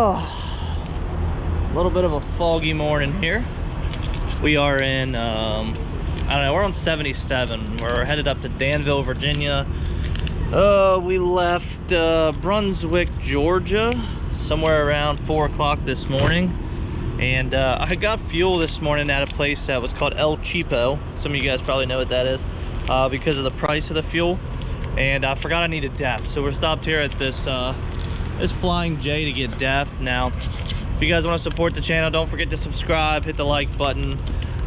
Oh, a little bit of a foggy morning here. We are in, I don't know, we're on 77. We're headed up to Danville, Virginia. We left Brunswick, Georgia, somewhere around 4 o'clock this morning. And I got fuel this morning at a place that was called El Cheapo. Some of you guys probably know what that is because of the price of the fuel. And I forgot I needed DEF. So we're stopped here at this Flying J to get DEF. Now, if you guys want to support the channel, don't forget to subscribe, hit the like button,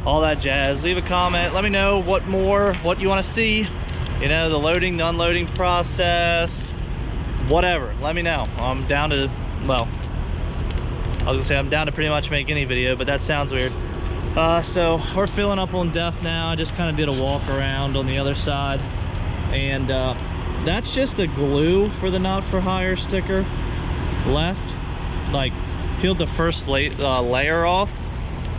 all that jazz. Leave a comment. Let me know what you want to see. You know, the loading, the unloading process, whatever. Let me know. I'm down to, well, I was gonna say I'm down to pretty much make any video, but that sounds weird. So we're filling up on DEF now. I just kind of did a walk around on the other side, and that's just the glue for the not for hire sticker left. Like, peeled the first layer off,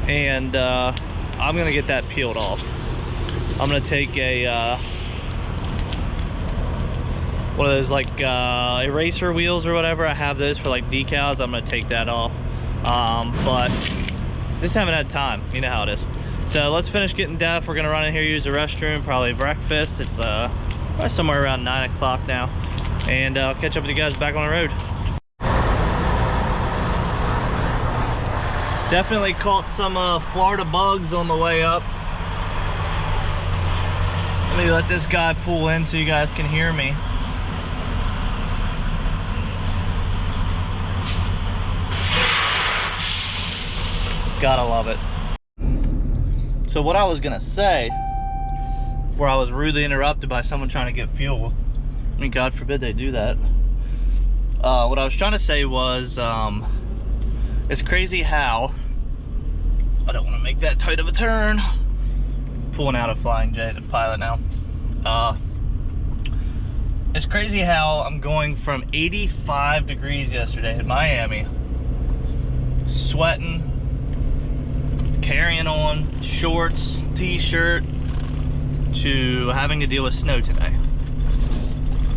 and I'm gonna get that peeled off. I'm gonna take a one of those like eraser wheels or whatever. I have those for like decals. I'm gonna take that off, but just haven't had time. You know how it is. So let's finish getting DEF. We're gonna run in here, use the restroom, probably breakfast. It's probably somewhere around 9 o'clock now, and I'll catch up with you guys back on the road. Definitely caught some Florida bugs on the way up. Let me let this guy pull in so you guys can hear me. Gotta love it. So what I was gonna say, before I was rudely interrupted by someone trying to get fuel, I mean, God forbid they do that. What I was trying to say was, it's crazy how, I don't want to make that tight of a turn. Pulling out a Flying J to pilot now. It's crazy how I'm going from 85 degrees yesterday in Miami, sweating, carrying on shorts, t-shirt, to having to deal with snow today.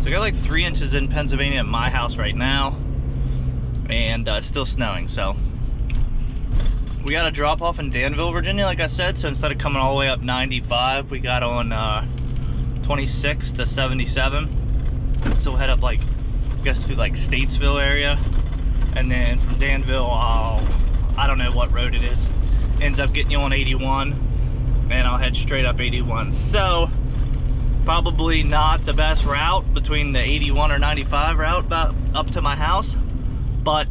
So I got like 3 inches in Pennsylvania at my house right now, and it's still snowing. So we got a drop off in Danville, Virginia, like I said. So instead of coming all the way up 95, we got on 26 to 77. So we'll head up, like, I guess through like Statesville area, and then from Danville, I don't know what road it is, ends up getting you on 81, and I'll head straight up 81. So probably not the best route between the 81 or 95 route about up to my house, but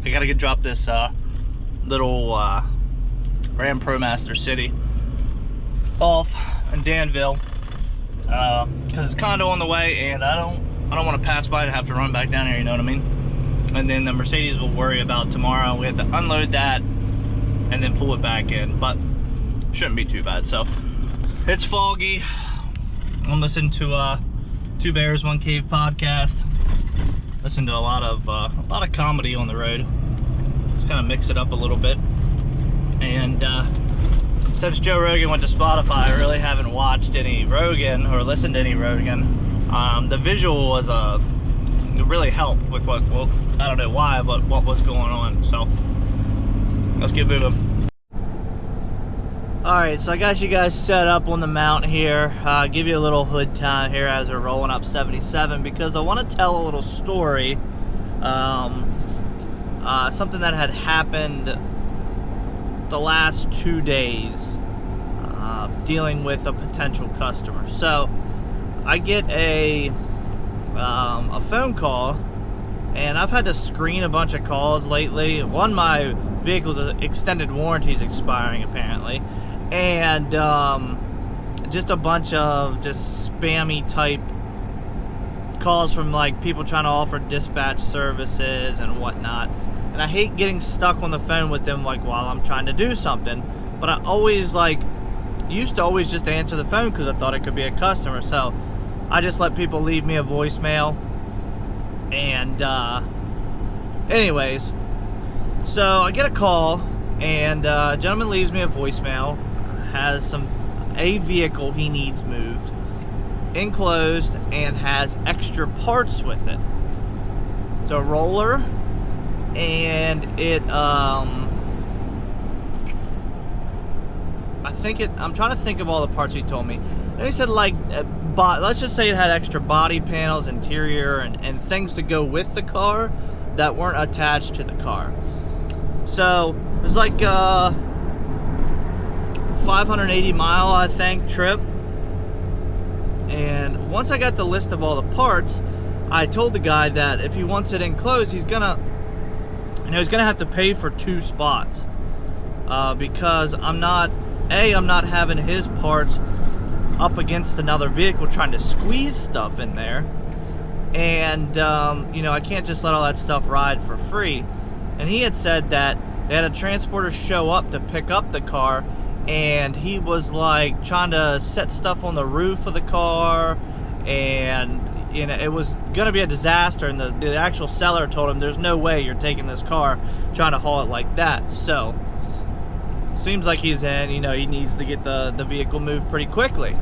I gotta drop this little Ram ProMaster City off in Danville because it's kind of on the way, and I don't want to pass by and have to run back down here, you know what I mean? And then the Mercedes will worry about tomorrow. We have to unload that and then pull it back in, but shouldn't be too bad. So it's foggy. I'm listening to Two Bears One Cave podcast. Listen to a lot of comedy on the road. Just kind of mix it up a little bit. And since Joe Rogan went to Spotify, I really haven't watched any Rogan or listened to any Rogan. The visual was it really helped with what, well, I don't know why, but what was going on. So let's get moving. Alright, so I got you guys set up on the mount here. Give you a little hood time here as we're rolling up 77, because I want to tell a little story. Something that had happened the last 2 days, dealing with a potential customer. So I get a phone call, and I've had to screen a bunch of calls lately. One, my vehicle's extended warranty is expiring apparently, and just a bunch of just spammy type calls from like people trying to offer dispatch services and whatnot. And I hate getting stuck on the phone with them like while I'm trying to do something, but I always used to always just answer the phone because I thought it could be a customer. So I just let people leave me a voicemail. And anyways, so I get a call, and a gentleman leaves me a voicemail, has a vehicle he needs moved, enclosed, and has extra parts with it. It's a roller and it I'm trying to think of all the parts he told me. And he said, like, let's just say it had extra body panels, interior, and things to go with the car that weren't attached to the car. So it was like 580 mile, I think, trip. And once I got the list of all the parts, I told the guy that if he wants it enclosed, he's gonna have to pay for 2 spots, because I'm not having his parts up against another vehicle trying to squeeze stuff in there, and I can't just let all that stuff ride for free. And he had said that they had a transporter show up to pick up the car, and he was like trying to set stuff on the roof of the car, and it was gonna be a disaster. And the actual seller told him, there's no way you're taking this car trying to haul it like that. So seems like he's in, he needs to get the vehicle moved pretty quickly.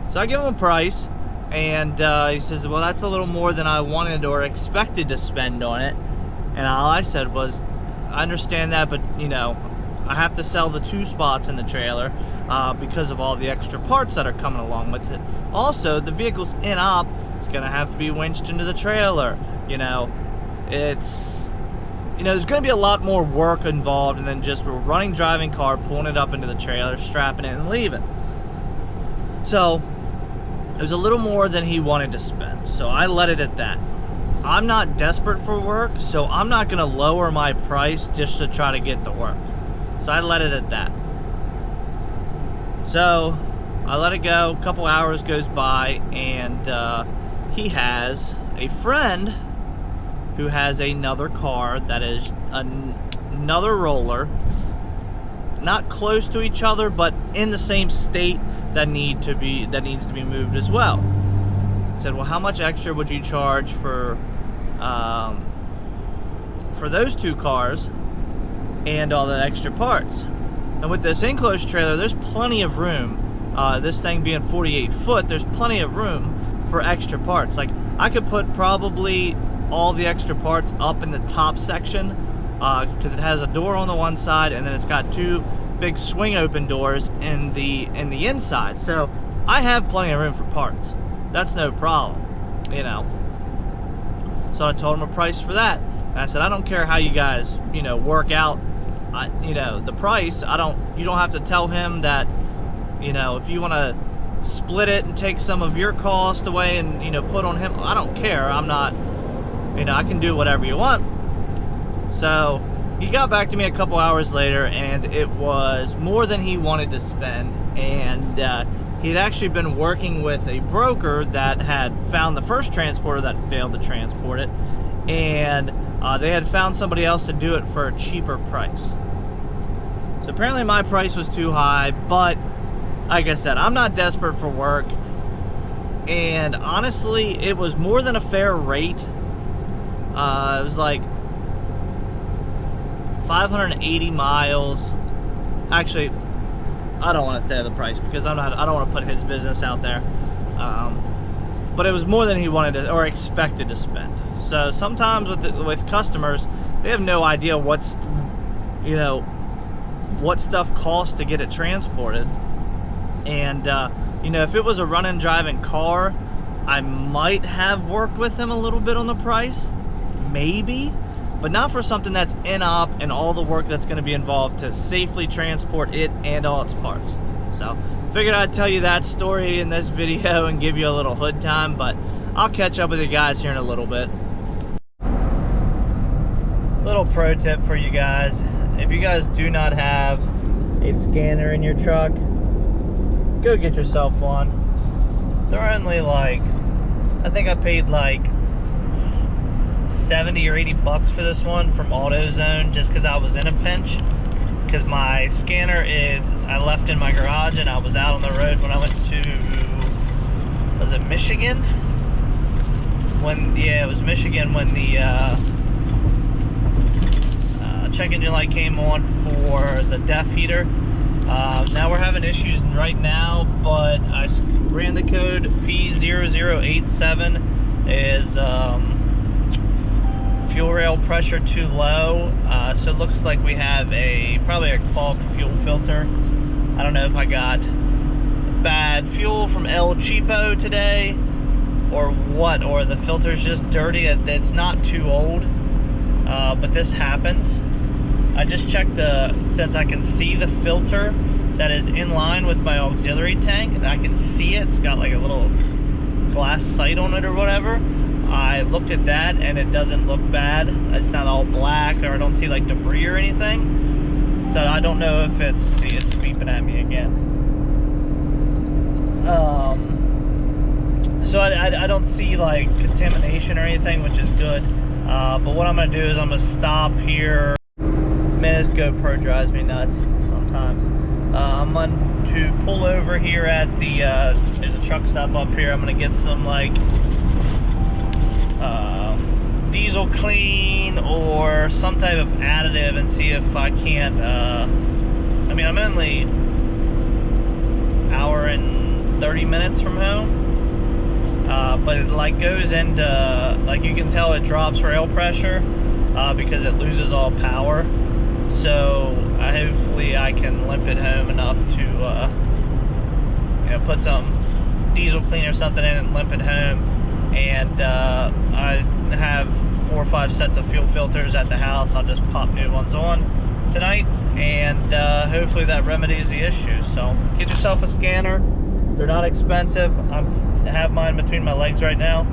So I give him a price, and he says, well, that's a little more than I wanted or expected to spend on it. And all I said was, I understand that, but I have to sell the 2 spots in the trailer because of all the extra parts that are coming along with it. Also, the vehicle's in op, it's gonna have to be winched into the trailer. It's there's going to be a lot more work involved than just a running, driving car, pulling it up into the trailer, strapping it, and leaving. So it was a little more than he wanted to spend. So I let it at that. I'm not desperate for work, so I'm not going to lower my price just to try to get the work. So I let it at that. So I let it go. A couple hours goes by, and he has a friend who has another car that is another roller, not close to each other, but in the same state that needs to be moved as well. I said, well, how much extra would you charge for those 2 cars and all the extra parts? And with this enclosed trailer, there's plenty of room. This thing being 48 foot, there's plenty of room for extra parts. Like, I could put probably all the extra parts up in the top section, because it has a door on the one side, and then it's got 2 big swing open doors in the inside. So I have plenty of room for parts. That's no problem, So I told him a price for that, and I said, I don't care how you guys work out the price. You don't have to tell him that if you want to split it and take some of your cost away and put on him. I don't care. I'm not, I can do whatever you want. So he got back to me a couple hours later, and it was more than he wanted to spend. And he'd actually been working with a broker that had found the first transporter that failed to transport it, and they had found somebody else to do it for a cheaper price. So apparently my price was too high, but like I said, I'm not desperate for work, and honestly, it was more than a fair rate. It was like 580 miles. Actually, I don't want to tell the price because I don't want to put his business out there. But it was more than he wanted to or expected to spend. So sometimes with customers, they have no idea what stuff costs to get it transported. And if it was a running, driving car, I might have worked with him a little bit on the price, maybe, but not for something that's in op and all the work that's going to be involved to safely transport it and all its parts. So figured I'd tell you that story in this video and give you a little hood time, but I'll catch up with you guys here in a little bit. Little pro tip for you guys: if you guys do not have a scanner in your truck, go get yourself one. They're only like, I think I paid like 70 or 80 bucks for this one from AutoZone, just because I was in a pinch. Because my scanner I left in my garage, and I was out on the road when I went to, was it Michigan? Yeah, it was Michigan when the check engine light came on for the DEF heater. Now we're having issues right now, but I ran the code P0087 is fuel rail pressure too low, so it looks like we have probably a clogged fuel filter. I don't know if I got bad fuel from El Cheapo today or what, or the filter's just dirty. It's not too old, but this happens. I just checked since I can see the filter that is in line with my auxiliary tank, and I can see it. It's got like a little glass sight on it or whatever. I looked at that and it doesn't look bad. It's not all black, or I don't see like debris or anything. So I don't know if it's beeping at me again. So I don't see like contamination or anything, which is good. But what I'm gonna do is I'm gonna stop here. Man, this GoPro drives me nuts sometimes. I'm going to pull over here at there's a truck stop up here. I'm going to get some like diesel clean or some type of additive and see if I can't, I mean, I'm only an hour and 30 minutes from home, but it like goes into, like you can tell it drops rail pressure because it loses all power. So hopefully I can limp it home enough to you know, put some diesel clean or something in and limp it home. And I have 4 or 5 sets of fuel filters at the house. I'll just pop new ones on tonight, and hopefully that remedies the issue. So get yourself a scanner. They're not expensive. I have mine between my legs right now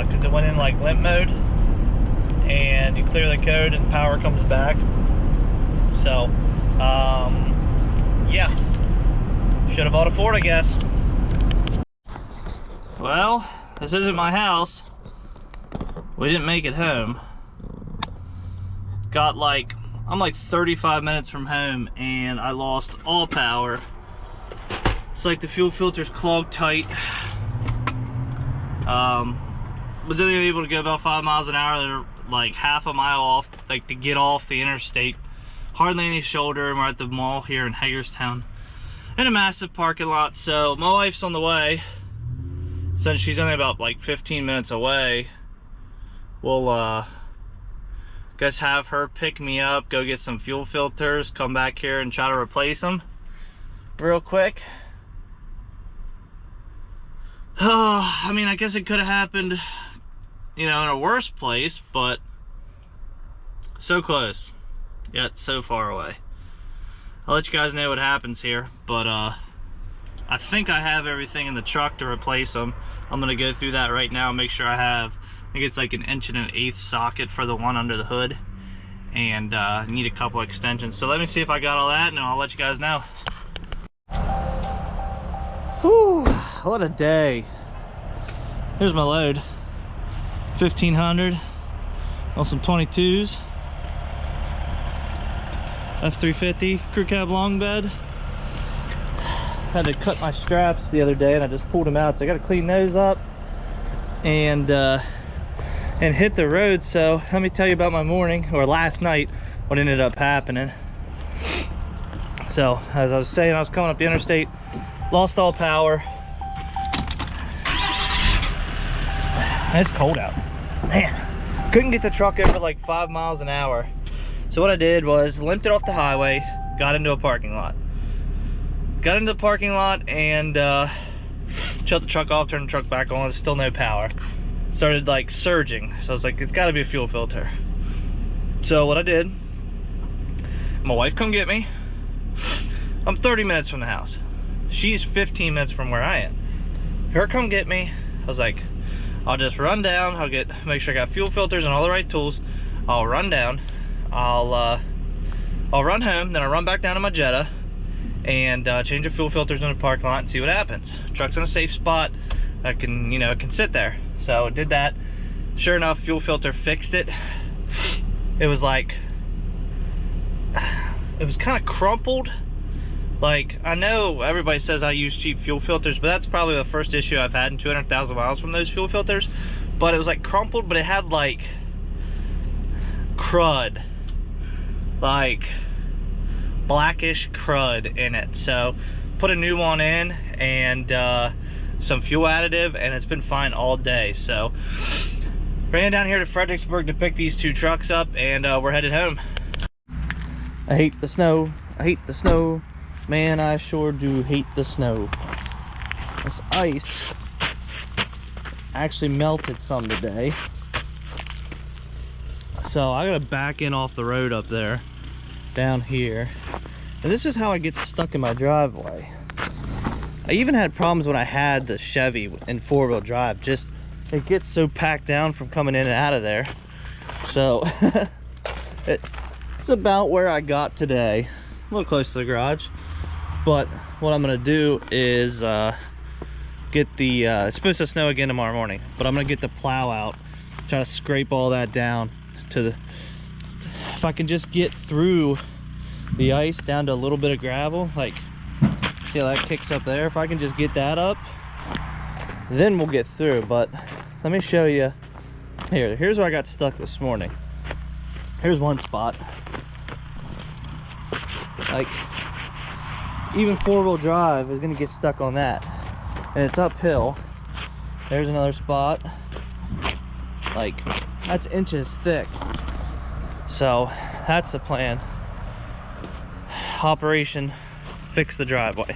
because it went in like limp mode, and you clear the code and power comes back. So yeah, should have bought a Ford, I guess. Well, this isn't my house. We didn't make it home. I'm like 35 minutes from home, and I lost all power. It's like the fuel filter's clogged tight. Was only able to go about 5 miles an hour. They're like half a mile off, like to get off the interstate. Hardly any shoulder, and we're at the mall here in Hagerstown in a massive parking lot. So my wife's on the way. Since she's only about like 15 minutes away, we'll guess have her pick me up, go get some fuel filters, come back here and try to replace them real quick. I mean, I guess it could have happened, you know, in a worse place, but so close, yet so far away. I'll let you guys know what happens here, but I think I have everything in the truck to replace them. I'm gonna go through that right now, make sure I have, I think it's like an 1 1/8" socket for the one under the hood, and need a couple extensions. So let me see if I got all that, and I'll let you guys know. Whew, what a day. Here's my load. 1,500 on some 22s. F350 crew cab long bed. Had to cut my straps the other day, and I just pulled them out, so I got to clean those up and hit the road. So let me tell you about my morning, or last night, what ended up happening. So as I was saying, I was coming up the interstate, lost all power. It's cold out, man. Couldn't get the truck over like 5 miles an hour. So what I did was limped it off the highway, got into a parking lot. Got into the parking lot and shut the truck off, turned the truck back on. There's still no power. Started like surging. So I was like, it's gotta be a fuel filter. So what I did, my wife come get me. I'm 30 minutes from the house. She's 15 minutes from where I am. Her come get me. I was like, I'll just run down. I'll make sure I got fuel filters and all the right tools. I'll run down. I'll run home. Then I'll run back down to my Jetta and change the fuel filters in the parking lot and see what happens. Truck's in a safe spot. I can, you know, it can sit there. So I did that. Sure enough, fuel filter fixed it. It was like, it was kind of crumpled. Like, I know everybody says I use cheap fuel filters, but that's probably the first issue I've had in 200,000 miles from those fuel filters. But it was like crumpled, but it had like crud, like blackish crud in it. So put a new one in and some fuel additive, and it's been fine all day. So Ran down here to Fredericksburg to pick these 2 trucks up, and we're headed home. I hate the snow. I hate the snow. Man, I sure do hate the snow. This ice actually melted some today. So I gotta back in off the road up there, down here. And this is how I get stuck in my driveway. I even had problems when I had the Chevy in 4-wheel drive. Just, it gets so packed down from coming in and out of there. So, it's about where I got today. A little close to the garage. But what I'm gonna do is get the, it's supposed to snow again tomorrow morning, but I'm gonna get the plow out, try to scrape all that down to the, if I can just get through the ice down to a little bit of gravel, like, see how that kicks up there? If I can just get that up, then we'll get through. But let me show you, here's where I got stuck this morning. Here's one spot. Like, even 4-wheel drive is gonna get stuck on that, and it's uphill. There's another spot, like, that's inches thick. So that's the plan. Operation Fix the Driveway.